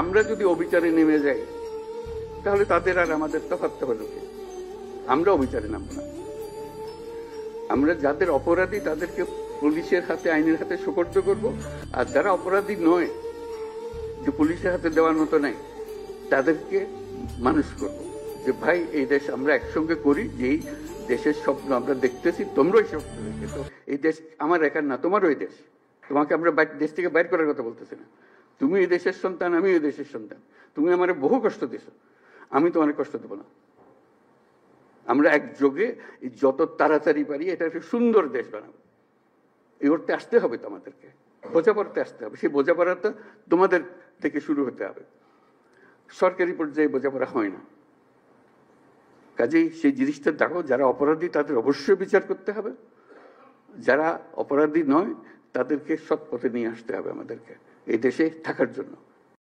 আমরা যদি অবিচারে নেমে যাই তাহলে তাদের আর আমাদের তফাৎ হলো কি? আমরা অবিচারে নামব না। আমরা যাদের অপরাধী তাদেরকে পুলিশের হাতে, আইনের হাতে সোপর্দ করব, আর যারা অপরাধী নয়, যে পুলিশের হাতে দেওয়ার মতো নাই, তাদেরকে মানুষ করব যে ভাই এই দেশ আমরা একসঙ্গে করি, যেই দেশের স্বপ্ন আমরা দেখতেছি, তোমরাই স্বপ্ন দেখে। তো এই দেশ আমার একার না, তোমারও এই দেশ। তোমাকে আমরা দেশ থেকে বাইর করার কথা বলতেছি না। তুমি এই দেশের সন্তান, আমি এই দেশের সন্তান। তুমি আমার বহু কষ্ট দিছো, আমি তোমার কষ্ট দেবো না। আমরা একযোগে যত তাড়াতাড়ি পারি এটা একটা সুন্দর দেশ বানাবো। এই করতে আসতে হবে তো আমাদেরকে, বোঝাপড়াতে আসতে হবে। সেই বোঝাপড়াটা তোমাদের থেকে শুরু হতে হবে। সরকারি পর্যায়ে বোঝাপড়া হয় না। কাজেই সেই জিনিসটা দেখো, যারা অপরাধী তাদের অবশ্যই বিচার করতে হবে, যারা অপরাধী নয় তাদেরকে সৎ পথে নিয়ে আসতে হবে আমাদেরকে এই দেশে থাকার জন্য।